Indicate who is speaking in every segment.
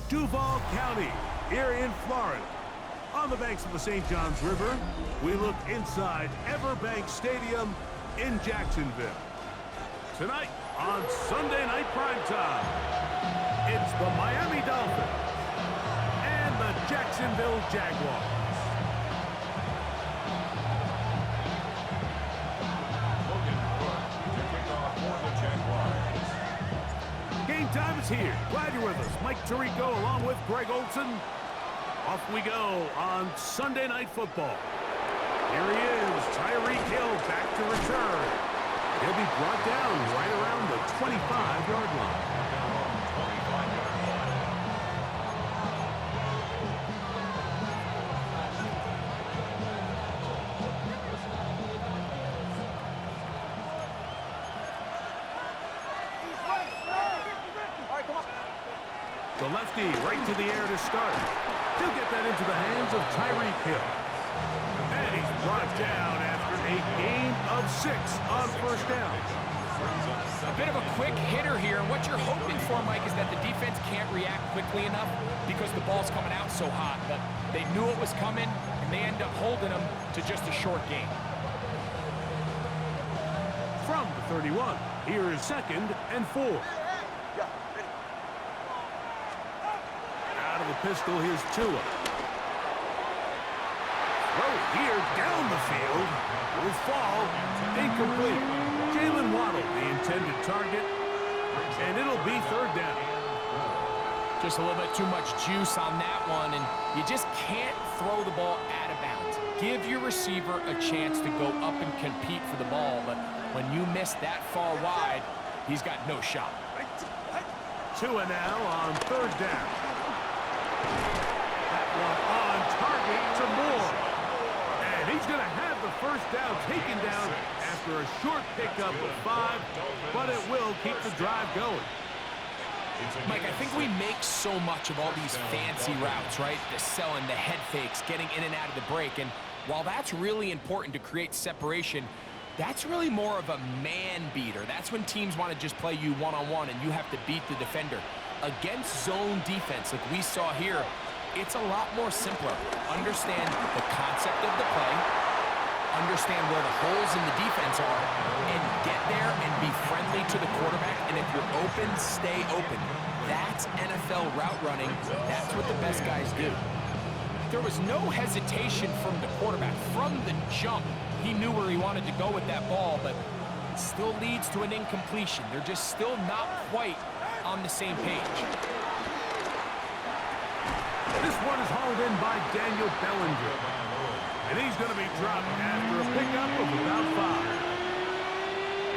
Speaker 1: Duval County, here in Florida. On the banks of the St. Johns River, we look inside Everbank Stadium in Jacksonville. Tonight on Sunday Night Primetime, it's the Miami Dolphins and the Jacksonville Jaguars. Game time is here. Glad you're with us. Mike Tirico along with Greg Olson. Off we go on Sunday Night Football. Here he is, Tyreek Hill back to return. He'll be brought down right around the 25-yard line. The lefty right to the air to start. He'll get that into the hands of Tyreek Hill. And he's brought down after a gain of 6 on first down.
Speaker 2: A bit of a quick hitter here, and what you're hoping for, Mike, is that the defense can't react quickly enough because the ball's coming out so hot. But they knew it was coming, and they end up holding them to just a short gain.
Speaker 1: From the 31, here is 2nd and 4. Out of the pistol, here's Tua. Throw here down the field. Will fall. Incomplete. Jalen Waddle, the intended target. And it'll be 3rd down.
Speaker 2: Just a little bit too much juice on that one, and you just can't throw the ball out of bounds. Give your receiver a chance to go up and compete for the ball, but when you miss that far wide, he's got no shot.
Speaker 1: Tua now on 3rd down. That one on target to Moore. And he's going to have the first down taken down after a short pickup of 5, but it will keep the drive going.
Speaker 2: Mike, I think we make so much of all these fancy routes, right? The selling, the head fakes, getting in and out of the break. And while that's really important to create separation, that's really more of a man beater. That's when teams want to just play you one-on-one and you have to beat the defender. Against zone defense, like we saw here, it's a lot more simpler. Understand the concept of the play, understand where the holes in the defense are, and get there and be friendly to the quarterback. And if you're open, stay open. That's NFL route running. That's what the best guys do. There was no hesitation from the quarterback. From the jump, he knew where he wanted to go with that ball, but it still leads to an incompletion. They're just still not quite on the same page.
Speaker 1: This one is hauled in by Daniel Bellinger. And he's going to be dropped after a pickup of about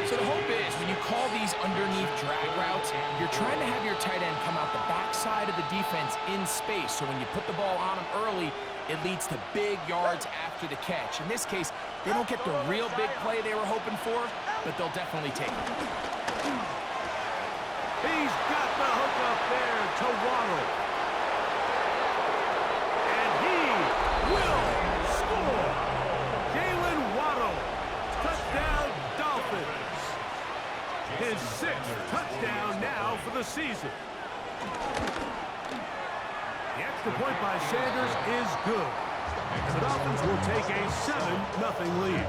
Speaker 1: 5.
Speaker 2: So the hope is when you call these underneath drag routes, you're trying to have your tight end come out the backside of the defense in space. So when you put the ball on him early, it leads to big yards after the catch. In this case, they don't get the real big play they were hoping for, but they'll definitely take it.
Speaker 1: He's got the hook up there to Waddle. And he will score. Jalen Waddle. Touchdown, Dolphins. His 6th touchdown now for the season. The extra point by Sanders is good. And the Dolphins will take a 7-0 lead.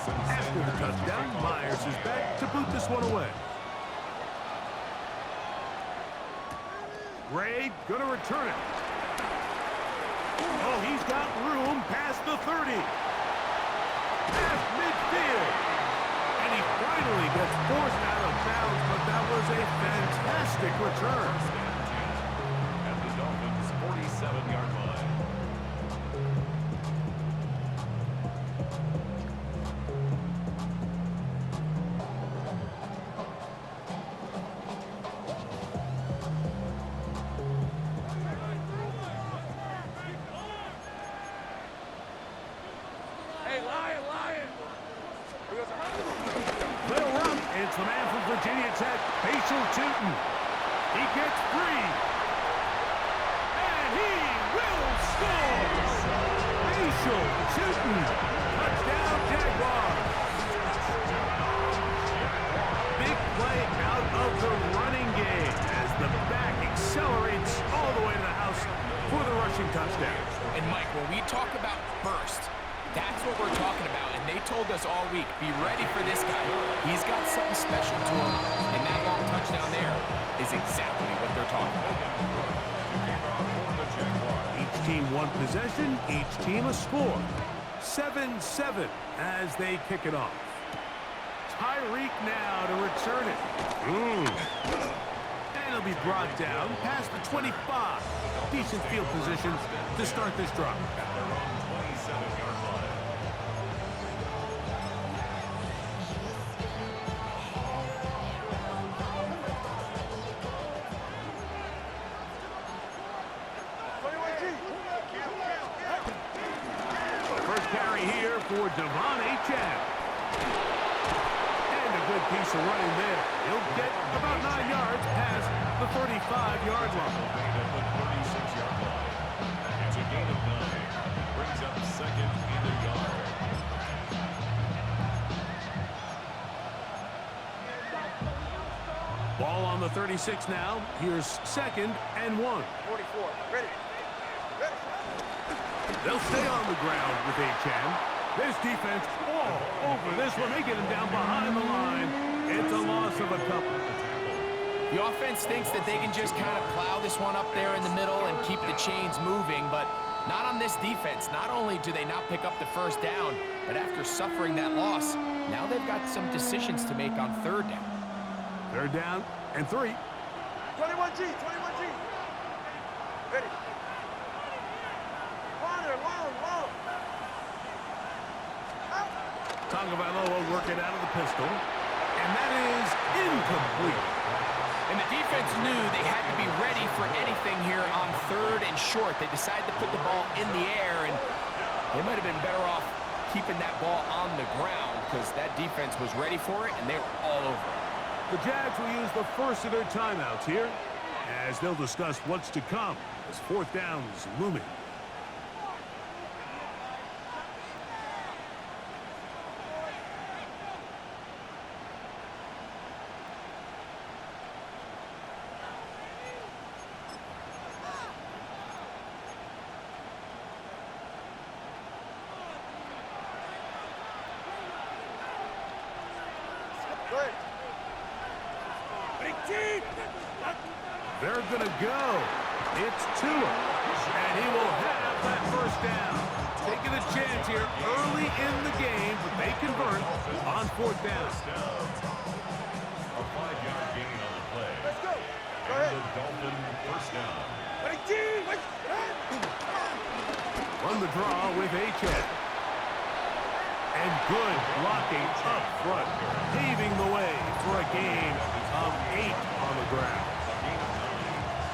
Speaker 1: After the touchdown, Myers is back to boot this one away. Gray gonna return it. Oh, he's got room past the 30. Past midfield. And he finally gets forced out of bounds, but that was a fantastic return.
Speaker 3: At the Dolphins' 47-yard line.
Speaker 1: Little run. It's the man from Virginia Tech, Facial Tootin. He gets free. And he will score. Facial Tootin. Touchdown, Jaguars. Big play out of the running game as the back touchdown.
Speaker 2: And Mike, when we talk about burst, that's what we're talking about. And they told us all week, be ready for this guy. He's got something special to him. And that long touchdown there is exactly what they're talking about.
Speaker 1: Each team one possession, each team a score. 7-7 as they kick it off. Tyreek now to return it. And he'll be brought down past the 25. Decent field position to start this drive. For Devon Achane. And a good piece of running there. He'll get about 9 yards past the 35-yard line.
Speaker 3: It's a gain of 9. Brings up second and a yard.
Speaker 1: Ball on the 36 now. Here's 2nd and 1.
Speaker 4: 44. Ready.
Speaker 1: They'll stay on the ground with Achane. This defense all over this one. They get him down behind the line. It's a loss of a couple.
Speaker 2: The offense thinks that they can just kind of plow this one up there in the middle and keep the chains moving, but not on this defense. Not only do they not pick up the first down, but after suffering that loss, now they've got some decisions to make on 3rd down.
Speaker 1: 3rd down and 3.
Speaker 4: 21G. Ready. Long.
Speaker 1: Tagovailoa working out of the pistol. And that is incomplete.
Speaker 2: And the defense knew they had to be ready for anything here on 3rd and short. They decided to put the ball in the air, and they might have been better off keeping that ball on the ground because that defense was ready for it, and they were all over it.
Speaker 1: The Jags will use the first of their timeouts here as they'll discuss what's to come as 4th down is looming. They're going to go. It's Tua. And he will have that first down. Taking a chance here early in the game, but they convert on 4th down.
Speaker 3: A 5-yard gain on the play.
Speaker 4: Let's go. Go ahead.
Speaker 3: The Dolphin first down.
Speaker 1: Run the draw with Achane. And good blocking up front, paving the way for a gain of 8 on the ground.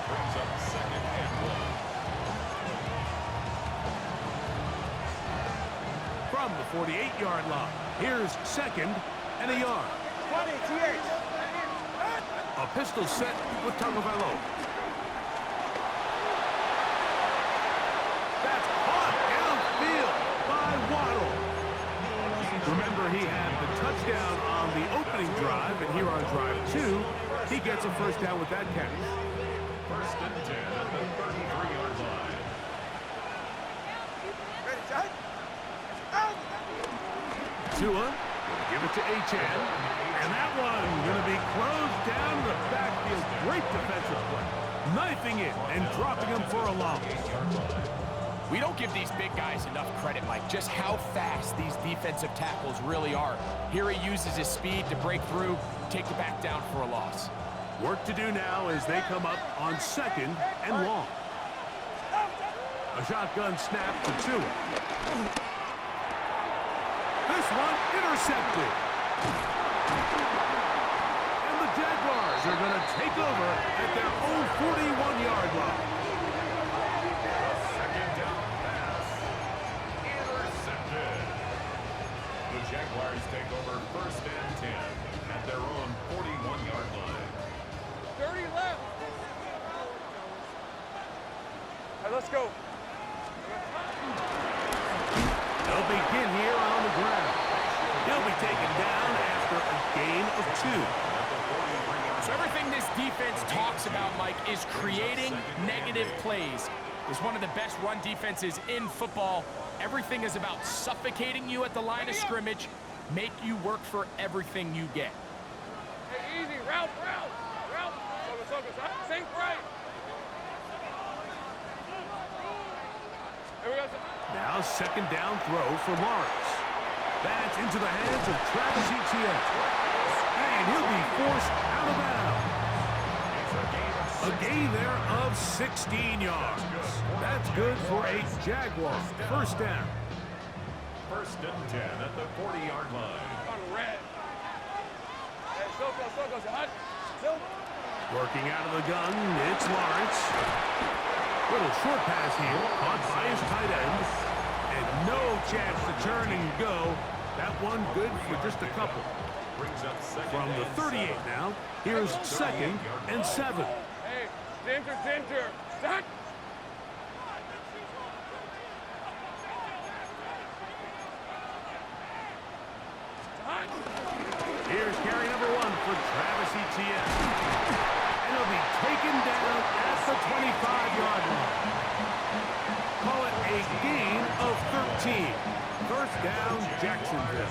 Speaker 3: Brings up 2nd and 1.
Speaker 1: From the 48-yard line, here's 2nd and a yard.
Speaker 4: 20, TH.
Speaker 1: A pistol set with Tagovailoa. That's caught downfield by Waddle. Remember, he had the touchdown on the opening drive, and here on drive 2, he gets a first down with that catch.
Speaker 3: 1st and 10 at the 33-yard line.
Speaker 4: Ready, John?
Speaker 1: Tua gonna give it to Achane, and that one gonna be closed down the backfield. Great defensive play, knifing it and dropping him for a loss.
Speaker 2: We don't give these big guys enough credit, Mike, just how fast these defensive tackles really are. Here he uses his speed to break through, take the back down for a loss.
Speaker 1: Work to do now as they come up on 2nd and long. A shotgun snap to Tua. This one intercepted. And the Jaguars are going to take over at their own 41-yard line.
Speaker 3: Second down pass. Intercepted. The Jaguars take over 1st and 10 at their own 41-yard line.
Speaker 4: 30 left. All right, let's go.
Speaker 1: They'll begin here on the ground. He'll be taken down after a gain of 2.
Speaker 2: So everything this defense talks about, Mike, is creating negative plays. is one of the best run defenses in football. Everything is about suffocating you at the line of scrimmage, make you work for everything you get.
Speaker 4: Hey, easy, route. Focus, think right. Here we go.
Speaker 1: Now second down throw for Lawrence. That's into the hands of Travis Etienne. And he'll be forced out of bounds. A gain there of 16 yards. That's good for a Jaguar first down.
Speaker 3: First and 10 at the 40-yard line.
Speaker 4: On red. Hey, so close. Hut.
Speaker 1: Working out of the gun, it's Lawrence. Little short pass here, caught by his tight end. And no chance to turn and go. That one good for just a couple.
Speaker 3: Brings up second
Speaker 1: From the 38 now, here's second and 7.
Speaker 4: Hey, Dinter. Start.
Speaker 1: Here's carry number 1 for Travis Etienne. And he'll be taken down at the 25-yard line. Call it a gain of 13. First down, Jacksonville.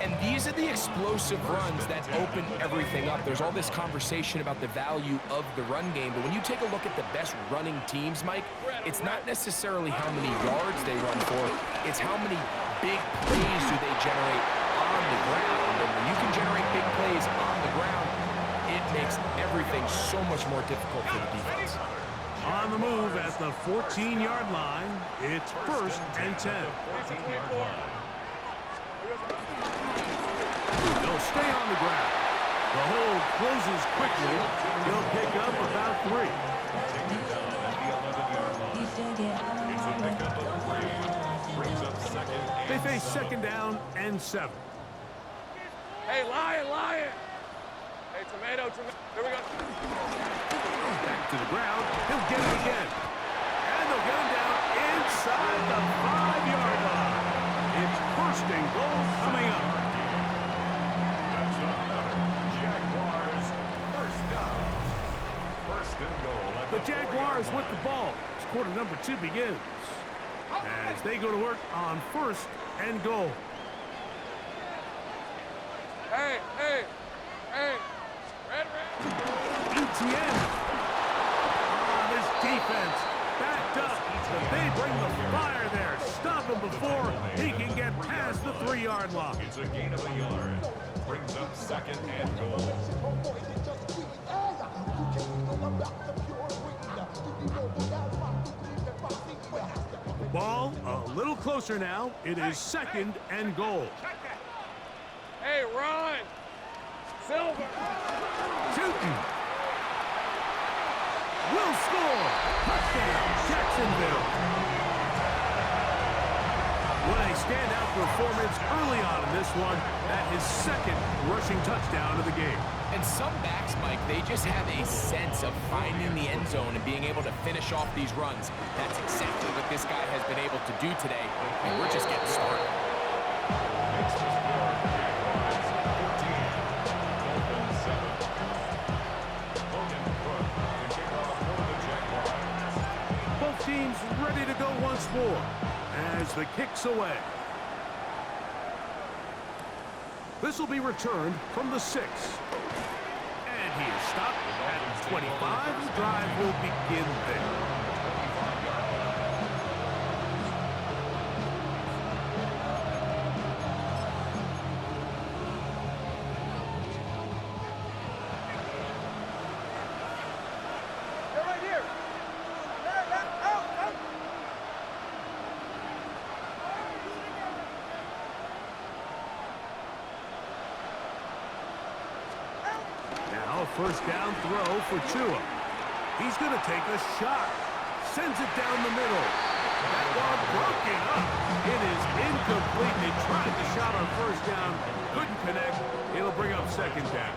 Speaker 2: And these are the explosive runs that open everything up. There's all this conversation about the value of the run game, but when you take a look at the best running teams, Mike, it's not necessarily how many yards they run for, it's how many big plays do they generate on the ground. And when you can generate big plays on the ground, it makes everything so much more difficult for the defense.
Speaker 1: On the move at the 14-yard line, it's first and 10. They'll stay on the ground. The hold closes quickly. They'll pick up about 3. They face second down and 7.
Speaker 4: Hey, lion. Hey, tomato. Here we go.
Speaker 1: Back to the ground. He'll get it again. And they'll get him down inside the 5-yard line. It's first and goal coming up.
Speaker 3: Jaguars first down. First and goal.
Speaker 1: The Jaguars with the ball as quarter number 2 begins. As they go to work on first and goal.
Speaker 4: Hey. Red.
Speaker 1: Etienne. This defense backed up, but they bring the fire there. Stop him before he can get past the 3-yard line.
Speaker 3: It's a gain of a yard. Brings up second and goal.
Speaker 1: Ball a little closer now. It is second and goal.
Speaker 4: Hey, Ron. Silver.
Speaker 1: Shooting. Will score. Touchdown, Jacksonville. What a standout performance early on in this one. That is second rushing touchdown of the game.
Speaker 2: And some backs, Mike, they just have a sense of finding the end zone and being able to finish off these runs. That's exactly what this guy has been able to do today, and we're just getting started.
Speaker 1: Both teams ready to go once more as the kick's away. This will be returned from the 6. And he is stopped at 25. The drive will begin there.
Speaker 4: They're right here. Out.
Speaker 1: Now a first down throw for Tua. He's going to take a shot. Sends it down the middle. That ball broken up. It is incomplete. They tried the shot on first down. Couldn't connect. It'll bring up second down.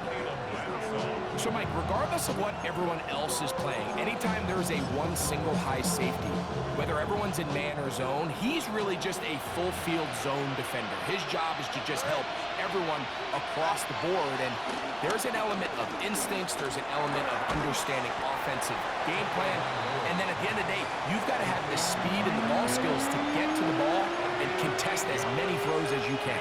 Speaker 2: So, Mike, regardless of what everyone else is playing, anytime there's a one single high safety, whether everyone's in man or zone, he's really just a full field zone defender. His job is to just help everyone across the board, and there's an element of instincts, there's an element of understanding offensive game plan, and then at the end of the day, you've got to have the speed and the ball skills to get to the ball and contest as many throws as you can.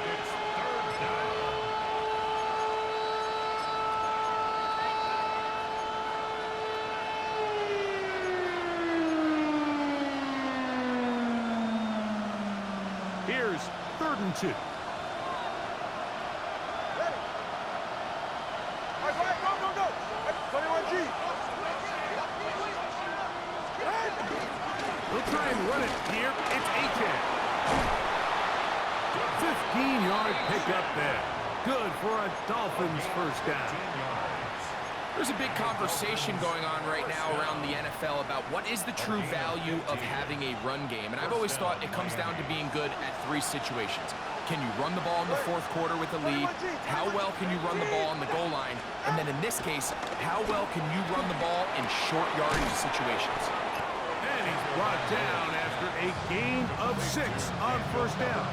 Speaker 1: Here's 3rd and 2.
Speaker 4: Go. 21G.
Speaker 1: We'll try and run it here. It's Achan. 15-yard pickup there. Good for a Dolphins first down.
Speaker 2: There's a big conversation going on right now around the NFL about what is the true value of having a run game. And I've always thought it comes down to being good at 3 situations. Can you run the ball in the 4th quarter with the lead? How well can you run the ball on the goal line? And then in this case, how well can you run the ball in short yardage situations?
Speaker 1: And he's brought down after a gain of 6 on first down.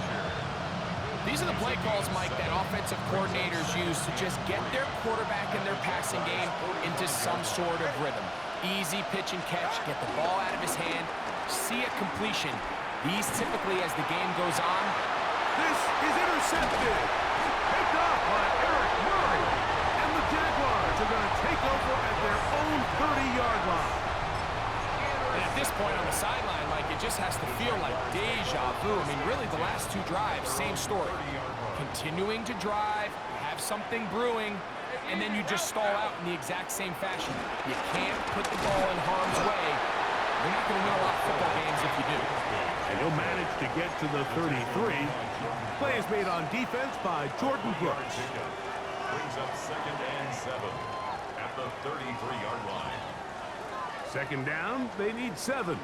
Speaker 2: These are the play calls, Mike, that offensive coordinators use to just get their quarterback and their passing game into some sort of rhythm. Easy pitch and catch, get the ball out of his hand, see a completion. These typically, as the game goes on,
Speaker 1: this is intercepted. Picked off by Eric Murray. And the Jaguars are going to take over at their own 30-yard line.
Speaker 2: and at this point on the sideline, Mike, it just has to feel like deja vu. I mean, really, the last 2 drives, same story. Continuing to drive, have something brewing, and then you just stall out in the exact same fashion. You can't put the ball in harm's way. You're not going to win a lot of football games if you do.
Speaker 1: And he'll manage to get to the 33. Play is made on defense by Jordan Brooks.
Speaker 3: Brings up 2nd and 7 at the 33-yard line.
Speaker 1: 2nd down, they need 7.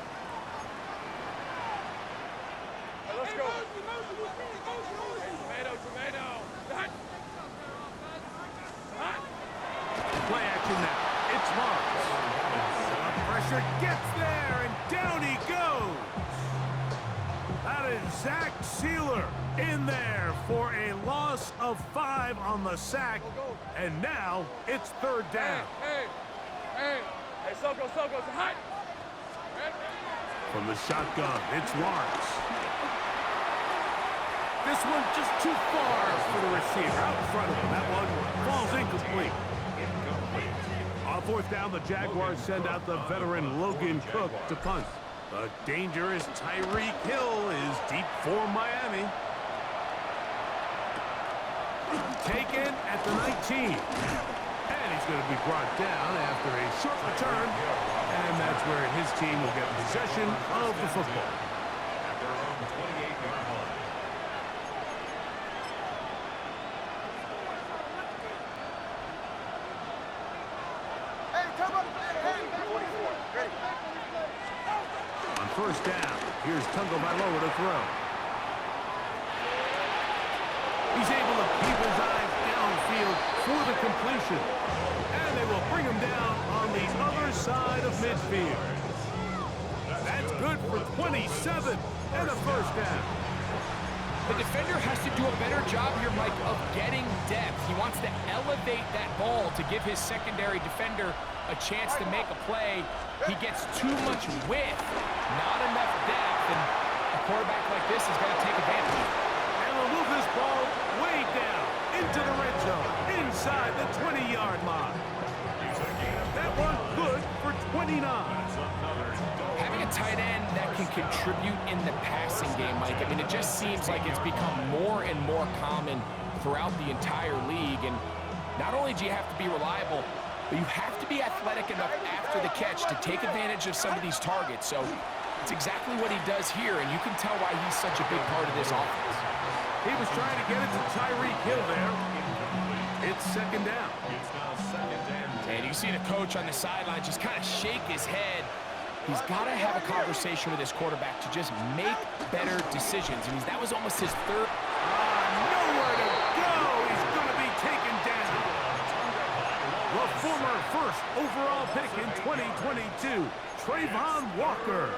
Speaker 4: Let's go. Tomato.
Speaker 1: Play action now. It's Lawrence. The pressure gets there, and down he goes. That is Zach Sealer in there for a loss of 5 on the sack. And now it's 3rd down.
Speaker 4: Hey, Soko, it's hot.
Speaker 1: From the shotgun, it's Lawrence. This one just too far for the receiver out in front of him. That one falls incomplete. On 4th down, the Jaguars send out the veteran Logan Cook to punt. The dangerous Tyreek Hill is deep for Miami. Taken at the 19. And he's going to be brought down after a short return. And that's where his team will get possession of the football.
Speaker 3: At their own 28-yard line.
Speaker 1: On 1st down, here's Tagovailoa to throw. He's able to keep his eyes downfield for the completion. And they will bring him down on the other side of midfield. That's good for 27 and a 1st down.
Speaker 2: The defender has to do a better job here, Mike, of getting depth. He wants to elevate that ball to give his secondary defender a chance to make a play. He gets too much width, not enough depth, and a quarterback like this is going to take advantage.
Speaker 1: And they'll move this ball way down into the red zone, inside the 20-yard line. That one good for 29.
Speaker 2: Having a tight end that can contribute in the passing game, Mike, I mean, it just seems like it's become more and more common throughout the entire league. And not only do you have to be reliable, but you have to be athletic enough after the catch to take advantage of some of these targets. So it's exactly what he does here, and you can tell why he's such a big part of this offense.
Speaker 1: He was trying to get it to Tyreek Hill there. It's 2nd down.
Speaker 3: It's now 2nd and 10.
Speaker 2: And you see the coach on the sideline just kind of shake his head. He's got to have a conversation with his quarterback to just make better decisions. I mean, that was almost his 3rd.
Speaker 1: Nowhere to go. He's going to be taken down. The overall pick in 2022, Trayvon Walker.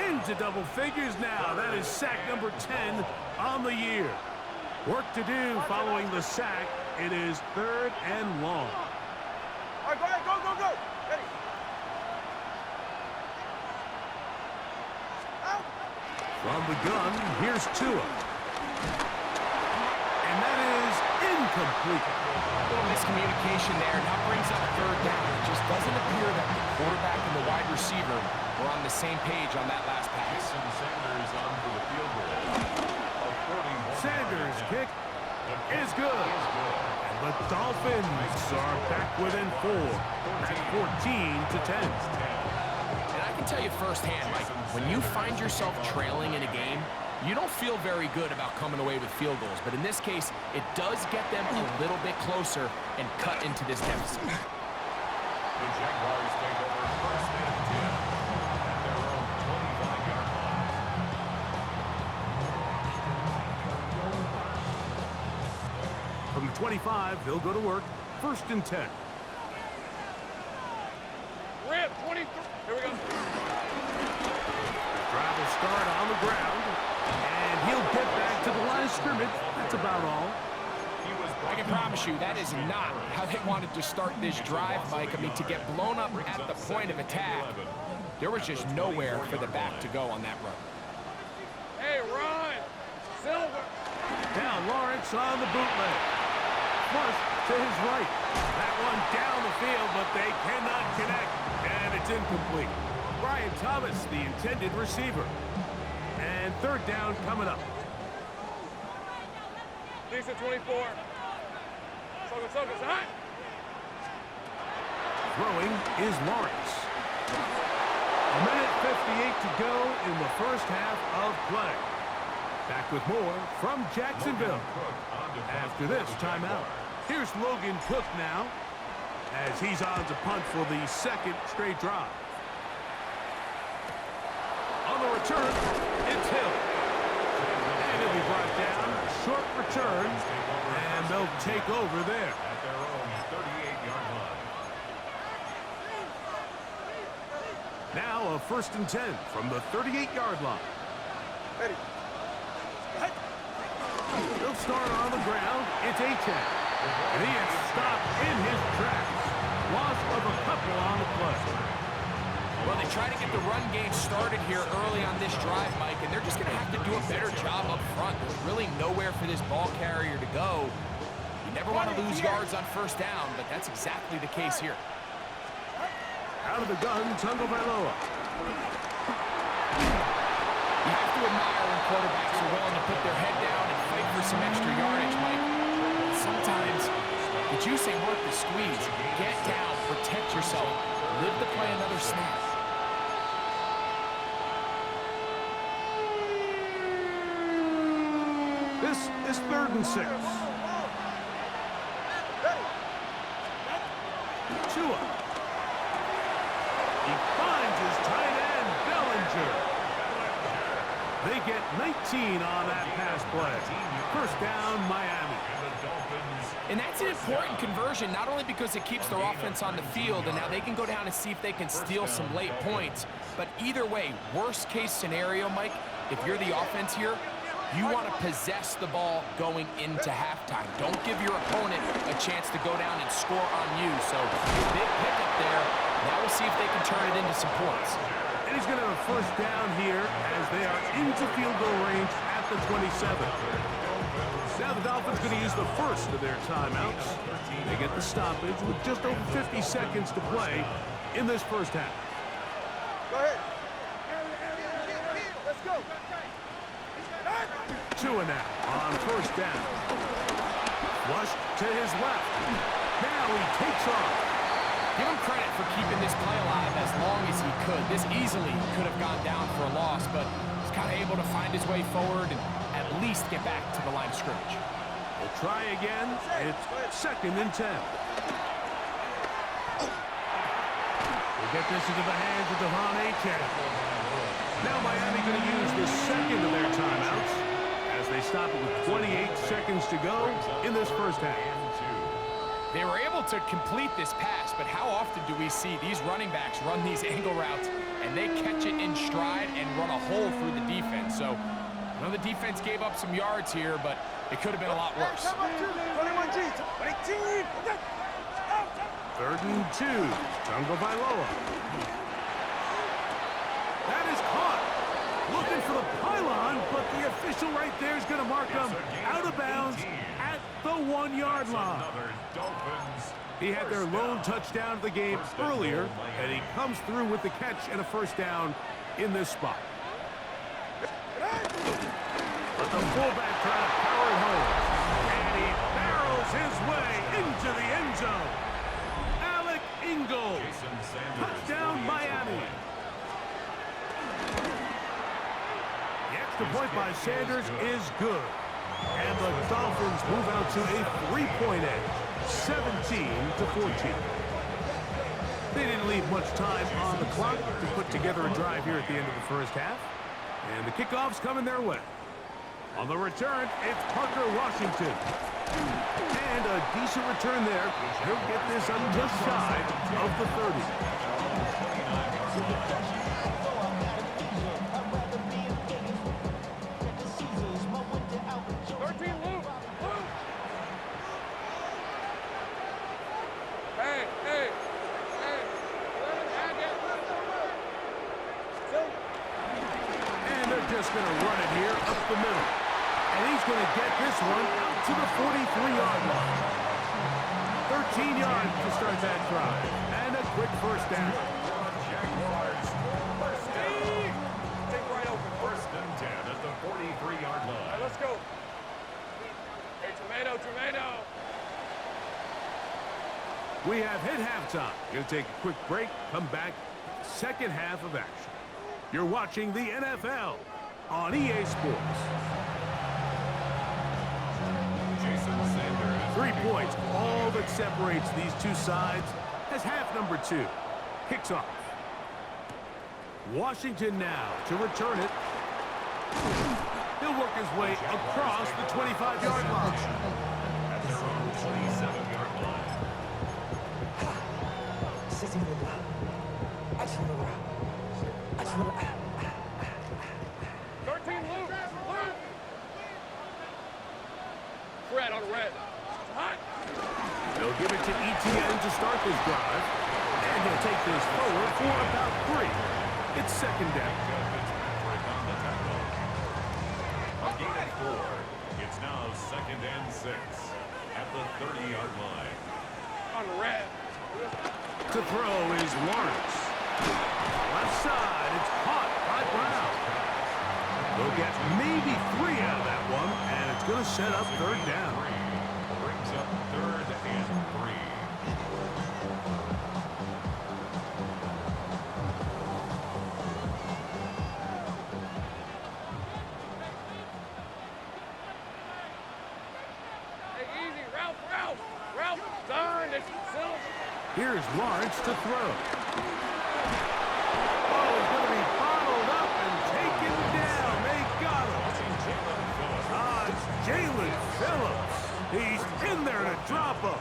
Speaker 1: Into double figures now. That is sack number 10 on the year. Work to do following the sack. It is 3rd and long.
Speaker 4: All right, go ahead, go, go, go. Ready. Out.
Speaker 1: From the gun, here's Tua. And that is incomplete.
Speaker 2: A little miscommunication there. Now brings up 3rd down. It just doesn't appear that the quarterback and the wide receiver were on the same page on that last pass.
Speaker 3: Sanders on for the field goal.
Speaker 1: Sanders' kick is good. And the Dolphins are back within 4 at 14-10.
Speaker 2: And I can tell you firsthand, Mike, when you find yourself trailing in a game, you don't feel very good about coming away with field goals. But in this case, it does get them a little bit closer and cut into this deficit.
Speaker 3: The Jaguars take over 1st and 10 at their own 25-yard line.
Speaker 1: From the 25, they'll go to work. 1st and 10.
Speaker 4: Rip, 23. Here we go.
Speaker 1: Drive will start on the ground. And he'll get back to the line of scrimmage. That's about all.
Speaker 2: I can promise you that is not how they wanted to start this drive, Mike. I mean, to get blown up at the point of attack, there was just nowhere for the back to go on that run.
Speaker 4: Hey, run. Silver.
Speaker 1: Now Lawrence on the bootleg. Flush to his right. That one down the field, but they cannot connect. And it's incomplete. Brian Thomas, the intended receiver. And 3rd down coming up.
Speaker 4: Decent 24. Soka, high.
Speaker 1: Throwing is Lawrence. 1:58 to go in the first half of play. Back with more from Jacksonville. After this timeout, here's Logan Cook now as he's on to punt for the 2nd straight drive. On the return, it's Hill. And he'll be brought down. Short return, and they'll take over there.
Speaker 3: At their own 38-yard line.
Speaker 1: Now a 1st and 10 from the 38-yard line.
Speaker 4: Ready.
Speaker 1: They'll start on the ground. It's Achane. And he is stopped in his tracks. Loss of a couple on the play.
Speaker 2: Well, they try to get the run game started here early on this drive, Mike, and they're just going to have to do a better job up front. There's really nowhere for this ball carrier to go. You never want to lose yards on 1st down, but that's exactly the case here.
Speaker 1: Out of the gun, Tagovailoa.
Speaker 2: You have to admire when quarterbacks are willing to put their head down and fight for some extra yardage, Mike. Sometimes the juice ain't worth the squeeze. Get down, protect yourself, live to play another snap.
Speaker 1: This is 3rd and 6. Tua. He finds his tight end, Bellinger. They get 19 on that pass play. 1st down, Miami.
Speaker 2: And that's an important conversion, not only because it keeps their offense on the field, and now they can go down and see if they can steal some late points. But either way, worst case scenario, Mike, if you're the offense here, you want to possess the ball going into halftime. Don't give your opponent a chance to go down and score on you. So big pickup there. Now we'll see if they can turn it into some points.
Speaker 1: And he's going to have a 1st down here as they are into field goal range at the 27. Now the Dolphins going to use the 1st of their timeouts. They get the stoppage with just over 50 seconds to play in this 1st half.
Speaker 4: Go ahead. Let's go.
Speaker 1: Tua now on 1st down. Flushed to his left. Now he takes off.
Speaker 2: Give him credit for keeping this play alive as long as he could. This easily could have gone down for a loss, but he's kind of able to find his way forward and at least get back to the line of scrimmage.
Speaker 1: We'll try again. It's 2nd and 10. We'll get this into the hands of Devon Achane. Now Miami going to use the 2nd of their timeouts as they stop it with 28 seconds to go in this 1st half.
Speaker 2: They were able to complete this pass, but how often do we see these running backs run these angle routes and they catch it in stride and run a hole through the defense? So, I know the defense gave up some yards here, but it could have been a lot worse.
Speaker 1: 3rd and 2. Tungo Bailoa. That is caught. Looking for the pylon, but the official right there is going to mark him out of bounds at the 1-yard line. He had their lone touchdown of the game earlier, and he comes through with the catch and a first down in this spot. But the fullback trying to power it home, and he barrels his way into the end zone. Alec Ingold, touchdown Miami. The extra point by Sanders is good. And the Dolphins move out to a 3-point edge, 17-14. They didn't leave much time on the clock to put together a drive here at the end of the first half. And the kickoff's coming their way. On the return, it's Parker Washington. And a decent return there. He'll get this up just shy of the 30. Just going to run it here up the middle. And he's going to get this one out to the 43-yard line. 13 yards to start that drive. And a quick first down.
Speaker 3: Jaguars. First down. Take right open. 1st and 10 at the 43-yard line.
Speaker 4: All right, let's go. Hey, tomato.
Speaker 1: We have hit halftime. Going to take a quick break. Come back. Second half of action. You're watching the NFL on EA Sports. 3 points, all that separates these two sides as half number 2 kicks off. Washington now to return it. He'll work his way across the 25-yard line.
Speaker 3: At their own 27-yard line.
Speaker 4: 13, Luke. Red on red. Hot.
Speaker 1: They'll give it to ETN to start this drive. And he'll take this forward for about 3. It's second down.
Speaker 3: A gain of 4. It's now 2nd and 6 at the 30-yard line.
Speaker 4: On red.
Speaker 1: To throw is Lawrence. Left side, it's caught by Brown. They'll get maybe 3 out of that one, and it's going to set up 3rd down.
Speaker 3: Brings up 3rd and 3.
Speaker 4: Hey, easy. Ralph. Darn, it's silly.
Speaker 1: Here's Lawrence to throw. Oh, he's going to be bottled up and taken down. They got him. It's Jalen Phillips. He's in there to drop him.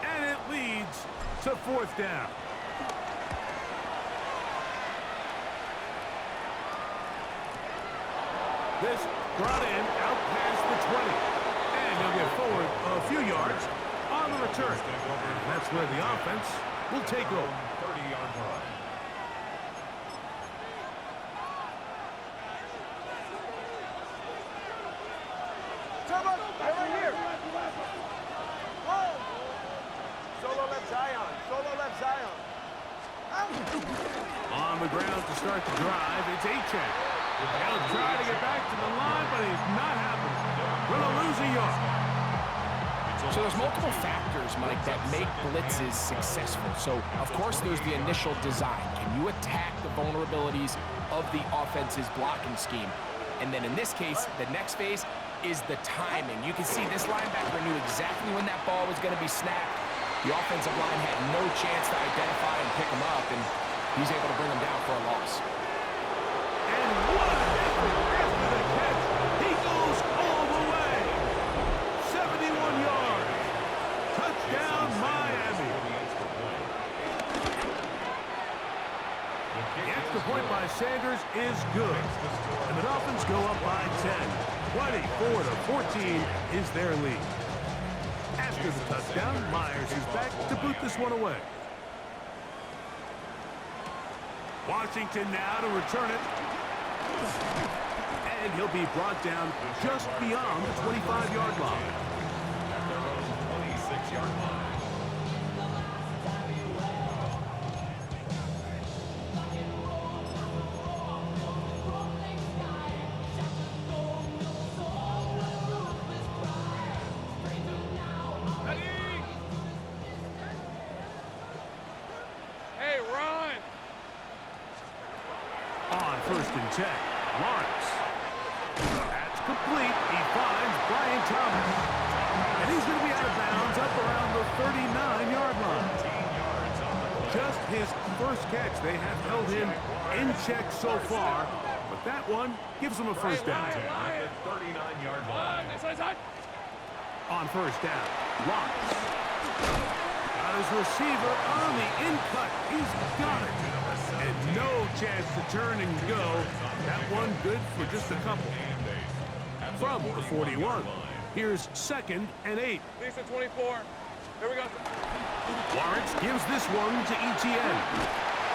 Speaker 1: And it leads to 4th down. This brought in out past the 20. And he'll get forward a few yards on the return. And that's where the offense will take over.
Speaker 3: 30-yard line.
Speaker 4: Over here. Solo left Zion.
Speaker 1: On the ground to start the drive, it's Achane. He'll try to get back to the line, but he's not happening. Going to lose a yard.
Speaker 2: So there's multiple factors, Mike, that make blitzes successful. So, of course, there's the initial design. Can you attack the vulnerabilities of the offense's blocking scheme? And then in this case, the next phase is the timing. You can see this linebacker knew exactly when that ball was going to be snapped. The offensive line had no chance to identify and pick him up, and he's able to bring him down for a loss.
Speaker 1: And what an effort after the catch. He goes all the way. 71 yards. Touchdown, Miami. The extra point by Sanders is good. And the Dolphins go up by 10. 24-14 is their lead. After the touchdown, Myers is back to boot this one away. Washington now to return it. And he'll be brought down just beyond the 25-yard line.
Speaker 3: At their own 26-yard line.
Speaker 4: Hey, run!
Speaker 1: On 1st and 10, Lawrence. That's complete. He finds Brian Thomas. And he's going to be out of bounds up around the 39-yard line. Just his first catch. They have held him in check so far, but that one gives him a first down.
Speaker 3: At the 39-yard line.
Speaker 1: On 1st down, Lawrence. Got his receiver on the in-cut. He's got it. And no chance to turn and go. That one good for just a couple. From the 41, here's 2nd and 8.
Speaker 4: Lisa 24. Here we go.
Speaker 1: Lawrence gives this one to ETN.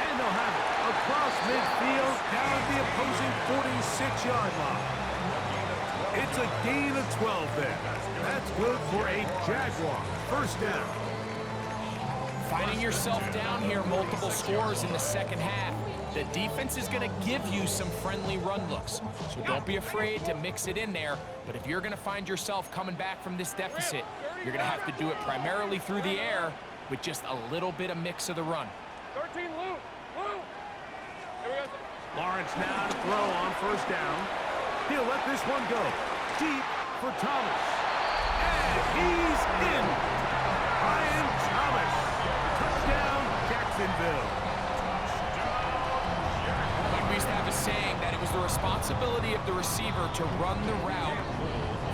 Speaker 1: And they'll have it across midfield down at the opposing 46-yard line. It's a gain of 12 there. That's good for a Jaguar. First down.
Speaker 2: Finding yourself down here, multiple scores in the second half. The defense is going to give you some friendly run looks, so don't be afraid to mix it in there. But if you're going to find yourself coming back from this deficit, you're going to have to do it primarily through the air with just a little bit of mix of the run.
Speaker 4: 13, Lou. Here we go.
Speaker 1: Lawrence now to throw on 1st down. He'll let this one go. Deep for Thomas. And he's in. Brian Thomas. Touchdown, Jacksonville.
Speaker 2: Like we used to have a saying that it was the responsibility of the receiver to run the route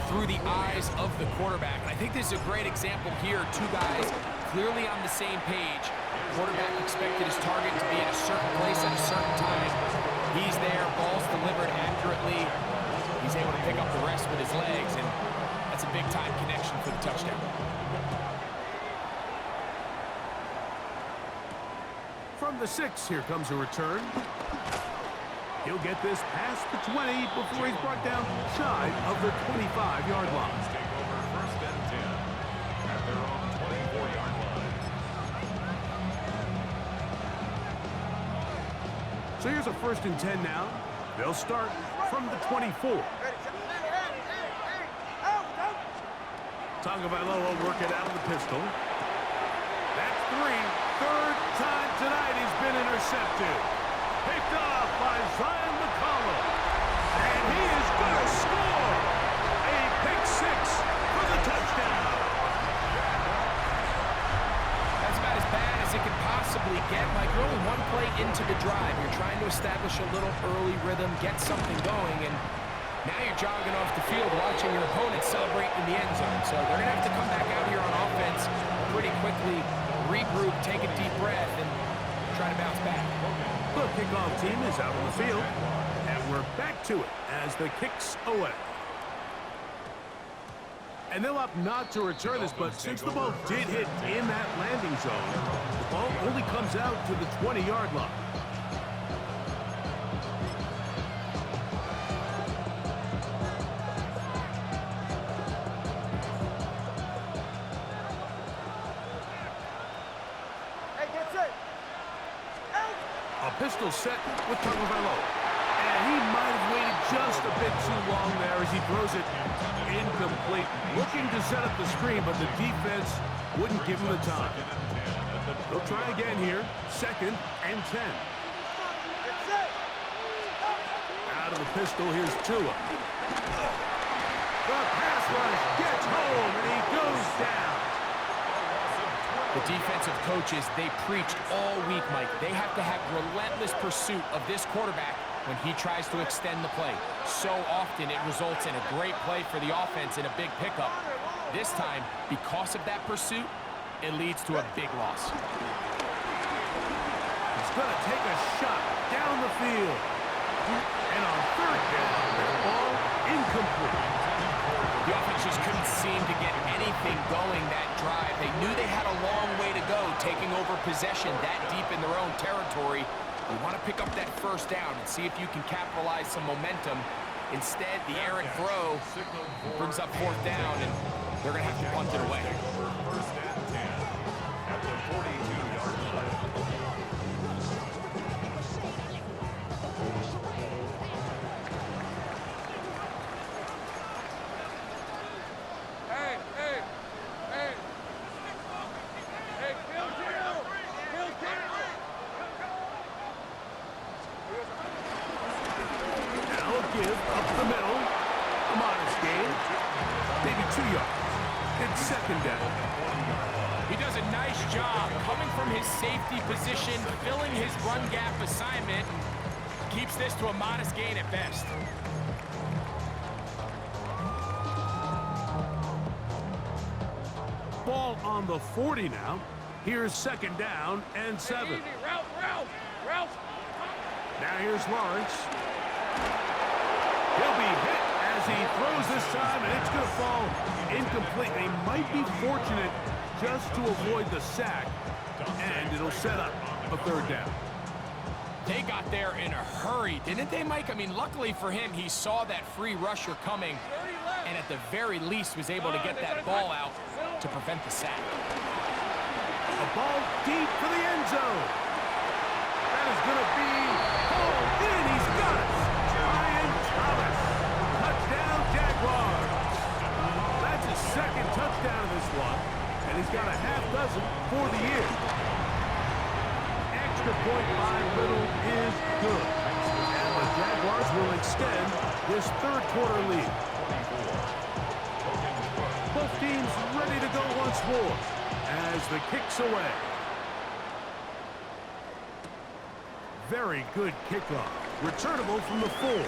Speaker 2: through the eyes of the quarterback. And I think this is a great example here. Two guys clearly on the same page. Quarterback expected his target to be in a certain place at a certain time. He's there, ball's delivered accurately. He's able to pick up the rest with his legs, and that's a big-time connection for the touchdown.
Speaker 1: From the 6, here comes a return. He'll get this past the 20 before he's brought down shy of the 25-yard line.
Speaker 3: Take over 1st and 10 at their own 24-yard line.
Speaker 1: So here's a 1st and 10 now. They'll start from the 24. Tagovailoa work it out of the pistol. That's 3. 3rd time tonight he's been intercepted. Picked off by Zion McCollum. And he is going to score. A pick 6 for the touchdown.
Speaker 2: That's about as bad as it could possibly get. Like, you're only one play into the drive. You're trying to establish a little early rhythm, get something going, and now you're jogging off the field watching your opponent celebrate in the end zone. So they're going to have to come back out here on offense pretty quickly, regroup, take a deep breath, and try to bounce back.
Speaker 1: The kickoff team is out on the field, and we're back to it as the kick's away. And they'll opt not to return this, but since the ball did hit in that landing zone, the ball only comes out to the 20-yard line. A pistol set with Tagovailoa. And he might have waited just a bit too long there as he throws it incomplete. Looking to set up the screen, but the defense wouldn't give him the time. They'll try again here. 2nd and 10. Out of the pistol, here's Tua. The pass rush gets home, and he goes down.
Speaker 2: The defensive coaches, they preached all week, Mike. They have to have relentless pursuit of this quarterback when he tries to extend the play. So often it results in a great play for the offense and a big pickup. This time, because of that pursuit, it leads to a big loss.
Speaker 1: He's going to take a shot. down the field. And on third down, that ball incomplete.
Speaker 2: The offense just couldn't seem to get anything going that drive. They knew they had a long way to go, taking over possession that deep in their own territory. You want to pick up that first down and see if you can capitalize some momentum. Instead, the errant throw brings up fourth down, and they're going to have to punt it away.
Speaker 3: First and 10 at the 42-yard line.
Speaker 1: Give up the middle. A modest gain. Maybe 2 yards. It's second down.
Speaker 2: He does a nice job coming from his safety position, filling his run gap assignment, and keeps this to a modest gain at best.
Speaker 1: Ball on the 40 now. Here's second down and 7.
Speaker 4: Route.
Speaker 1: Now here's Lawrence. He'll be hit as he throws this time, and it's going to fall incomplete. They might be fortunate just to avoid the sack, and it'll set up a third down.
Speaker 2: They got there in a hurry, didn't they, Mike? I mean, luckily for him, he saw that free rusher coming, and at the very least was able to get that ball out to prevent the sack.
Speaker 1: A ball deep for the end zone. That is going to be hauled in. He's got it. Ryan Thomas. Touchdown, Jaguars. That's his second touchdown of this one, and he's got a half dozen for the year. Extra point by Little is good. And the Jaguars will extend this third quarter lead. Both teams ready to go once more as the kick's away. Very good kickoff. Returnable from the 4. And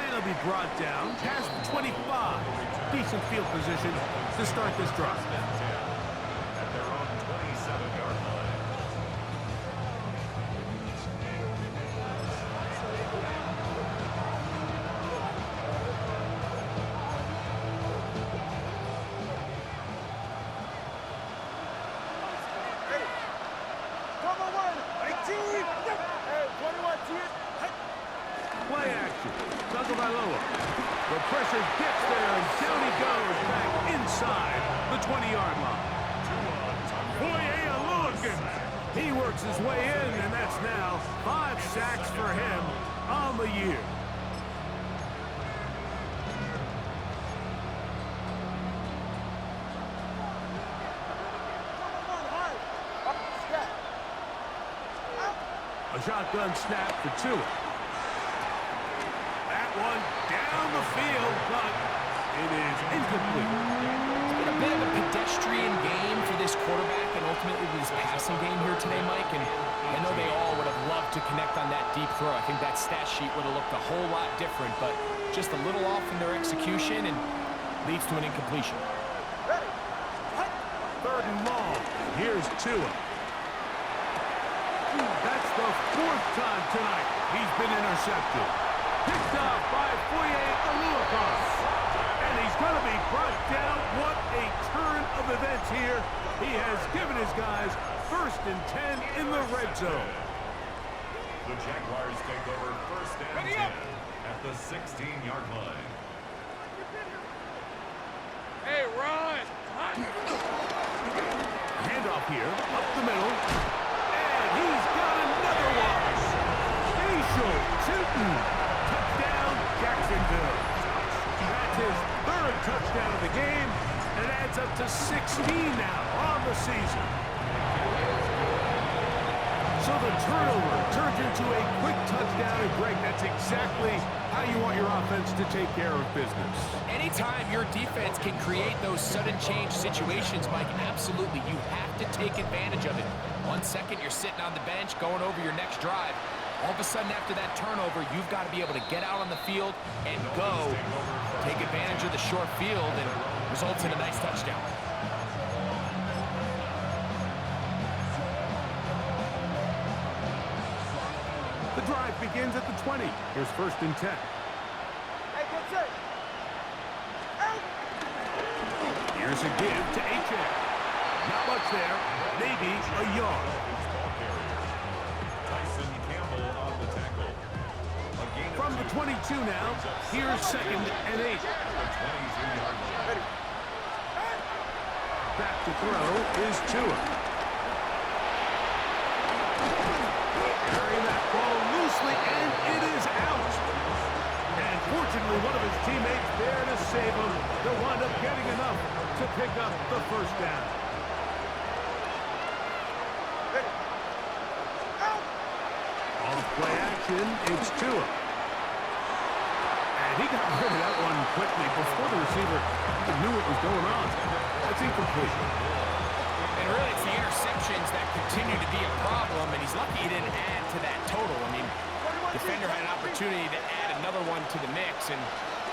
Speaker 1: it'll be brought down past the 25. Decent field position to start this drive.
Speaker 3: At their own 27-yard line.
Speaker 1: Play action. Tagovailoa. The pressure gets there, and down he goes back inside the 20-yard line. Looking. He works his way in, and that's now 5 sacks for him on the year. A shotgun snap for Tua. That one down the field, but it is incomplete.
Speaker 2: It's been a bit of a pedestrian game for this quarterback and ultimately this passing game here today, Mike. And I know they all would have loved to connect on that deep throw. I think that stat sheet would have looked a whole lot different, but just a little off in their execution and leads to an incompletion.
Speaker 1: Third and long. Here's Tua. That's the 4th time tonight he's been intercepted. Picked off by Aluakon. And he's going to be brought down. What a turn of events here. He has given his guys 1st and 10 in the red zone.
Speaker 3: The Jaguars take over 1st and 10 at the 16-yard line.
Speaker 4: Hey, run!
Speaker 1: Handoff here, up the middle. And he's got another one. Facial Tootin. Touchdown, Jacksonville. That's his 3rd touchdown of the game, and it adds up to 16 now on the season. So the turnover turns into a quick touchdown, and Greg, that's exactly how you want your offense to take care of business.
Speaker 2: Anytime your defense can create those sudden change situations, Mike, absolutely, you have to take advantage of it. 1 second, you're sitting on the bench, going over your next drive. All of a sudden, after that turnover, you've got to be able to get out on the field and go, take advantage of the short field, and results in a nice touchdown.
Speaker 1: The drive begins at the 20. Here's 1st and 10.
Speaker 4: Hey, good set.
Speaker 1: Here's a give to H.A. Not much there. Maybe a yard.
Speaker 3: Tyson Campbell on the tackle. A gain of
Speaker 1: From the 22 now, here's 2nd and 8.
Speaker 3: the 23-yard line.
Speaker 1: Back to throw is Tua. Carrying that ball loosely, and it is out. And fortunately, one of his teammates there to save him. They'll wind up getting enough to pick up the 1st down. Off play action, it's Tua. And he got rid of that one quickly before the receiver even knew what was going on. That's incomplete.
Speaker 2: And really, it's the interceptions that continue to be a problem, and he's lucky he didn't add to that total. I mean, defender had an opportunity to add another one to the mix, and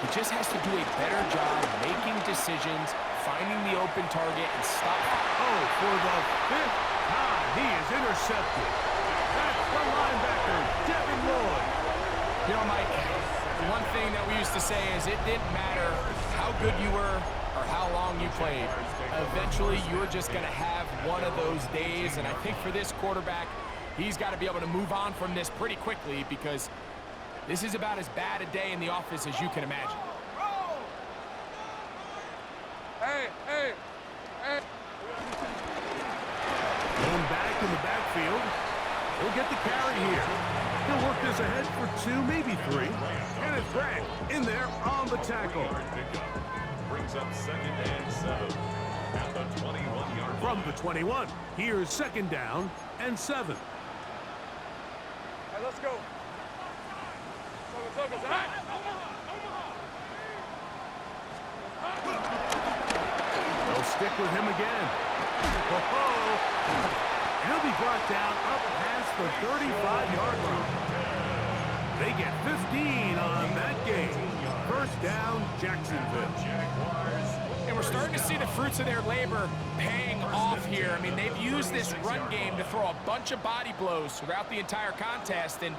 Speaker 2: he just has to do a better job making decisions, finding the open target, and stop.
Speaker 1: Oh, for the 5th time, he is intercepted. That's the linebacker, Devin Lloyd.
Speaker 2: You know, Mike, one thing that we used to say is it didn't matter how good you were or how long you played. Eventually, you're just going to have one of those days, and I think for this quarterback, he's got to be able to move on from this pretty quickly because this is about as bad a day in the office as you can imagine.
Speaker 4: Hey.
Speaker 1: Going back in the backfield. He'll get the carry here. He'll work this ahead for 2, maybe 3. And it's Bragg in there on the tackle.
Speaker 3: Brings up 2nd and 7 at the 21-yard line.
Speaker 1: From the 21, here's 2nd down and 7.
Speaker 4: Hey, let's go. Focus.
Speaker 1: They'll stick with him again. Oh, he'll be brought down up past the 35-yard line. They get 15 on that game. 1st down, Jacksonville.
Speaker 2: And we're starting to see the fruits of their labor paying off here. I mean, they've used this run game to throw a bunch of body blows throughout the entire contest. And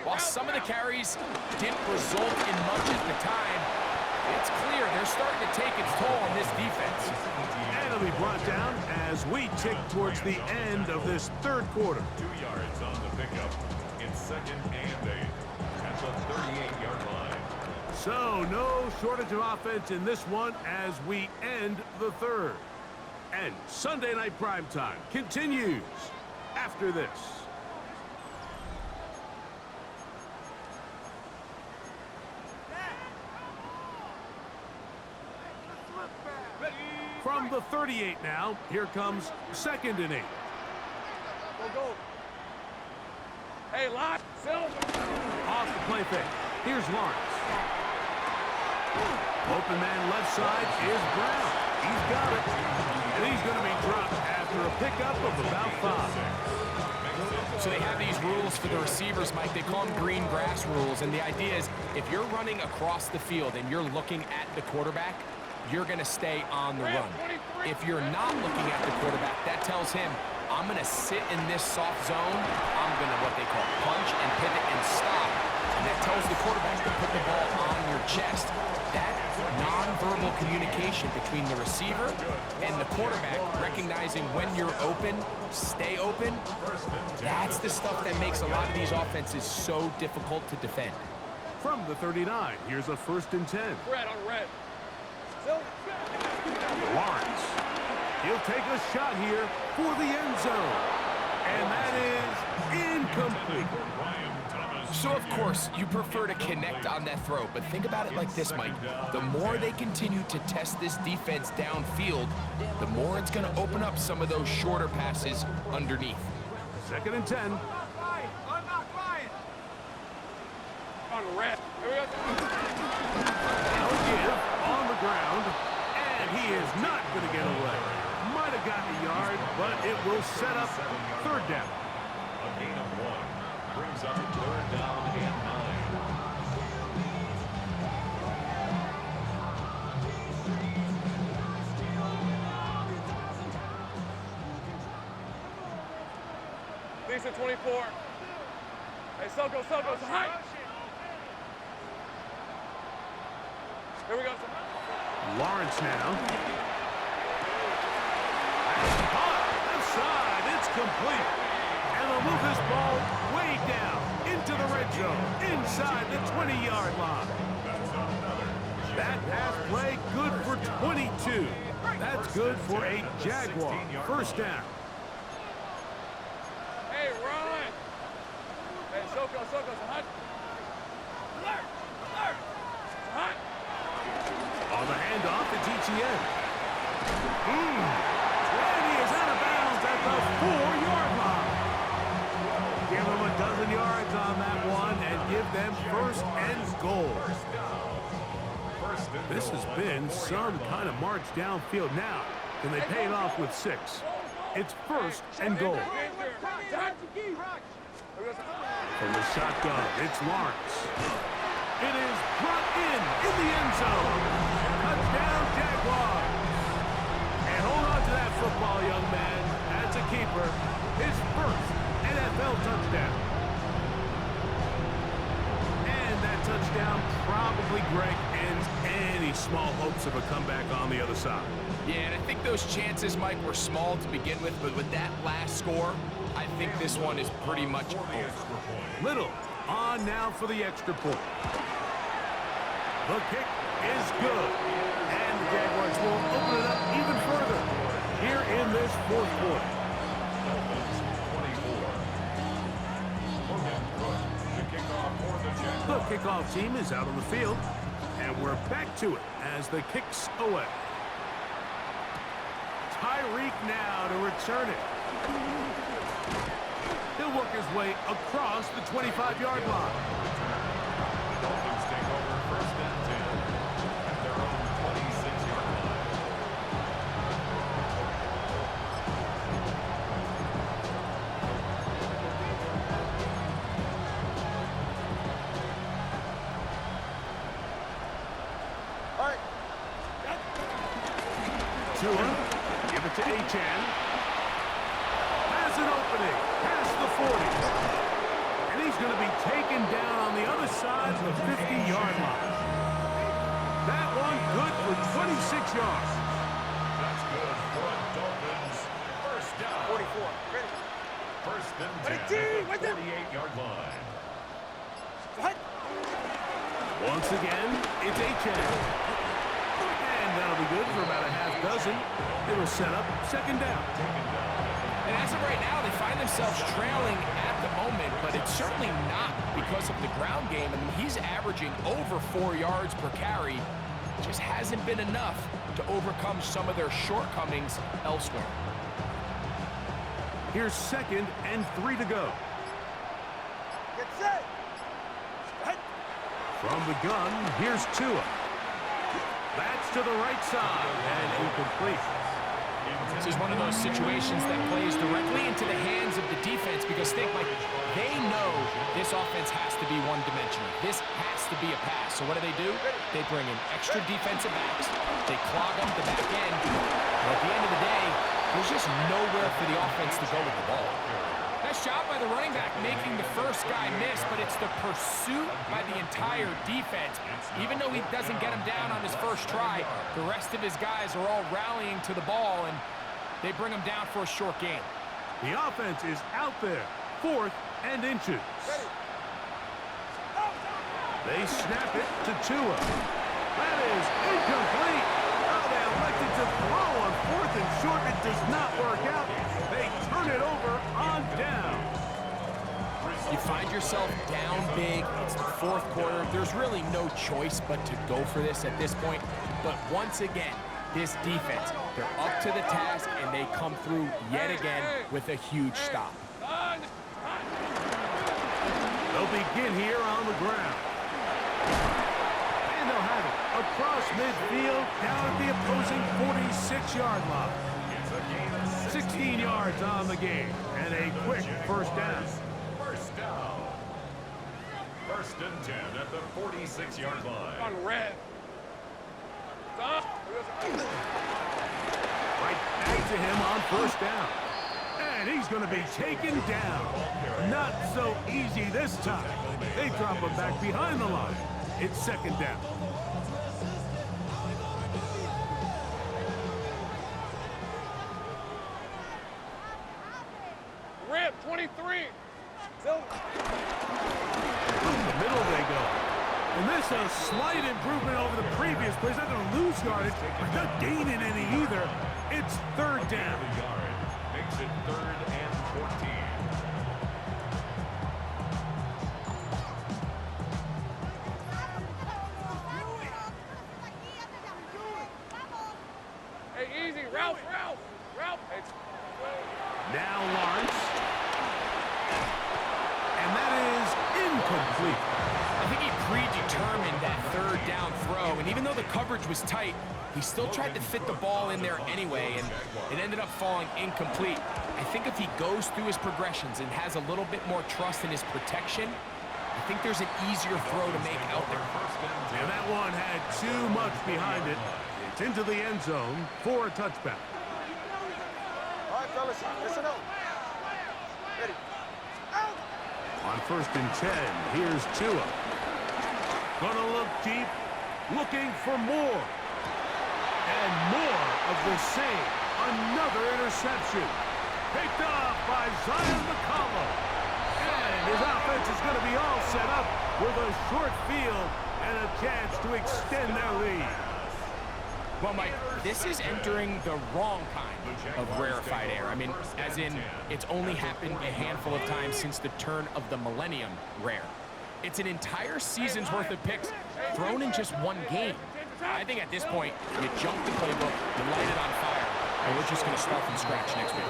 Speaker 2: while some of the carries didn't result in much at the time, it's clear they're starting to take its toll on this defense.
Speaker 1: And it'll be brought down as we tick towards the end of this 3rd quarter.
Speaker 3: 2 yards on the pickup in 2nd and 8 at the 38-yard line.
Speaker 1: So no shortage of offense in this one as we end the 3rd. And Sunday Night Primetime continues after this. From the 38 now, here comes 2nd and 8.
Speaker 4: Go. Hey, lock. Silver.
Speaker 1: Off the play fake. Here's Lawrence. Open man left side is Brown. He's got it. And he's going to be dropped after a pickup of about 5.
Speaker 2: So they have these rules for the receivers, Mike. They call them green grass rules. And the idea is if you're running across the field and you're looking at the quarterback, you're going to stay on the run. If you're not looking at the quarterback, that tells him, I'm going to sit in this soft zone. I'm going to what they call punch and pivot and stop. And that tells the quarterback to put the ball on your chest. That nonverbal communication between the receiver and the quarterback, recognizing when you're open, stay open, that's the stuff that makes a lot of these offenses so difficult to defend.
Speaker 1: From the 39, here's a 1st and 10.
Speaker 4: Red on red. Silver.
Speaker 1: Lawrence. He'll take a shot here for the end zone. And that is incomplete.
Speaker 2: So, of course, you prefer to connect on that throw, but think about it like this, Mike. The more they continue to test this defense downfield, the more it's going to open up some of those shorter passes underneath.
Speaker 1: 2nd and 10.
Speaker 4: I'm not flying. On red. Here we go.
Speaker 1: Now a give on the ground. And he is not going to get away. Might have gotten a yard, but it will set up 3rd down.
Speaker 3: A gain of 1 brings up 3rd down and 9.
Speaker 4: Lisa 24. Hey, Soko, Soko, high. Here we go.
Speaker 1: Lawrence now. Caught left side. It's complete. And they'll move this ball way down into the red zone, inside the 20-yard line. That pass play good for 22. That's good for a Jaguar first down.
Speaker 4: Hey, run. Hey, Soko, Soko, hot. Alert, alert. Hot.
Speaker 1: On the handoff, it's ETN. 20 is out of bounds at the 4-yard line. Give them a dozen yards on that one and give them first and goal. This has been some kind of march downfield now. Can they pay it off with 6? It's first and goal. From the shotgun, it's Lawrence. It is brought in the end zone. Touchdown, Jaguars. And hold on to that football, young man. That's a keeper. His first NFL touchdown. And that touchdown probably, Greg, ends any small hopes of a comeback on the other side.
Speaker 2: Yeah, and I think those chances, Mike, were small to begin with, but with that last score, I think this one is pretty much over.
Speaker 1: Little on now for the extra point. The kick is good. And the Jaguars will open it up even further here in this fourth quarter. The kickoff team is out on the field, and we're back to it as the kick's away. Tyreek now to return it. He'll work his way across the 25-yard line.
Speaker 3: Dolphins take over first and 10 at their own 26-yard line.
Speaker 1: Tua, give it to Achan. Has an opening past the 40. And he's going to be taken down on the other side of the 50-yard line. That one good for 26 yards. That's good for the Dolphins. First down.
Speaker 4: 44. Ready.
Speaker 3: First and 10
Speaker 4: Ready,
Speaker 3: at
Speaker 4: T,
Speaker 3: the 48-yard line.
Speaker 4: Hot.
Speaker 1: Once again, it's Achan. And that'll be good for about a half dozen. It'll set up second down.
Speaker 2: And as of right now, they find themselves trailing at the moment, but it's certainly not because of the ground game. I mean, he's averaging over 4 yards per carry. Just hasn't been enough to overcome some of their shortcomings elsewhere.
Speaker 1: Here's second and 3 to go.
Speaker 4: Get set. Hot.
Speaker 1: From the gun, here's Tua. That's to the right side and incomplete.
Speaker 2: This is one of those situations that plays directly into the hands of the defense because think, like, they know this offense has to be one-dimensional. This has to be a pass. So what do? They bring in extra defensive backs. They clog up the back end. And at the end of the day, there's just nowhere for the offense to go with the ball. Nice job by the running back making the first guy miss, but it's the pursuit by the entire defense. Even though he doesn't get him down on his first try, the rest of his guys are all rallying to the ball, and they bring him down for a short gain.
Speaker 1: The offense is out there, 4th and inches. They snap it to Tua. That is incomplete. Oh, they elected to throw on 4th and short. It does not work out. They turn it over on down.
Speaker 2: You find yourself down big. It's the fourth quarter. There's really no choice but to go for this at this point. But once again, this defense, they're up to the task, and they come through yet again with a huge stop.
Speaker 1: They'll begin here on the ground. And they'll have it across midfield down at the opposing 46-yard line. 16 yards on the game and a quick first down.
Speaker 3: First down. First and 10 at the 46-yard line.
Speaker 4: On red.
Speaker 1: Right back to him on first down. And he's going to be taken down. Not so easy this time. They drop him back behind the line. It's second down.
Speaker 4: Rip, 23.
Speaker 1: From the middle they go. And this is a slight improvement over the previous play. He's not going to lose yardage, but not gaining any either. It's third down.
Speaker 3: Makes it 3rd and 14.
Speaker 4: Hey, easy. Ralph. Hey,
Speaker 1: Now Lawrence. And that is incomplete.
Speaker 2: I think he predetermined that third down throw, and even though the coverage was tight, he still tried to fit the ball in there anyway, and it ended up falling incomplete. I think if he goes through his progressions and has a little bit more trust in his protection, I think there's an easier throw to make out there.
Speaker 1: And that one had too much behind it. It's into the end zone for a touchback.
Speaker 4: all right, fellas, listen up. Ready.
Speaker 1: On 1st and 10, here's Tua. Gonna look deep, looking for more. And more of the same. Another interception. Picked off by Zion McCollum. And his offense is going to be all set up with a short field and a chance to extend their lead.
Speaker 2: Well, Mike, this is entering the wrong kind of rarefied air. I mean, as in, it's only happened a handful of times since the turn of the millennium rare. It's an entire season's worth of picks thrown in just one game. I think at this point, you jump the playbook, you light it on fire, and we're just going to start from scratch next week.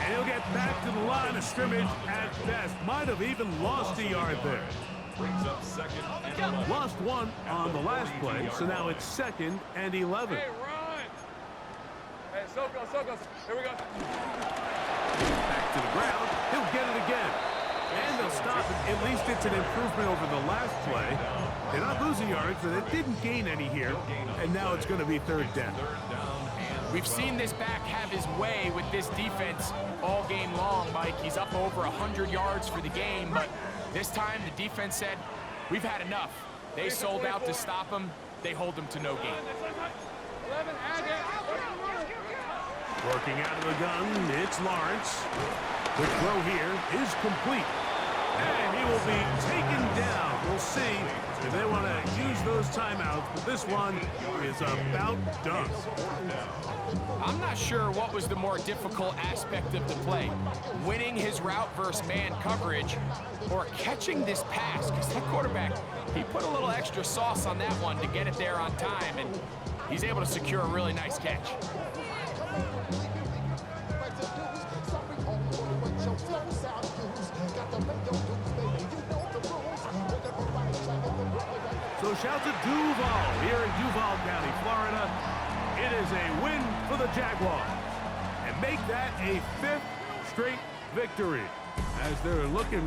Speaker 1: And he'll get back to the line of scrimmage at best. Might have even lost a yard there.
Speaker 3: Brings up 2nd and 11.
Speaker 1: Lost one on the last play, so now it's 2nd and 11.
Speaker 4: Hey, run. Hey, Soko. Here we go.
Speaker 1: Back to the ground. He'll get it again. And they'll stop it. At least it's an improvement over the last play. They're not losing yards, and it didn't gain any here. And now it's going to be third down.
Speaker 2: We've seen this back have his way with this defense all game long, Mike. He's up over 100 yards for the game, but this time the defense said, we've had enough. They sold out to stop him. They hold him to no gain.
Speaker 4: 11, add it.
Speaker 1: Working out of the gun, it's Lawrence. The throw here is complete. And he will be taken down. We'll see if they want to use those timeouts, but this one is about done.
Speaker 2: I'm not sure what was the more difficult aspect of the play, winning his route versus man coverage or catching this pass, because that quarterback, he put a little extra sauce on that one to get it there on time, and he's able to secure a really nice catch.
Speaker 1: So shout to Duval here in Duval County, Florida. It is a win for the Jaguars and make that a 5th straight victory as they're looking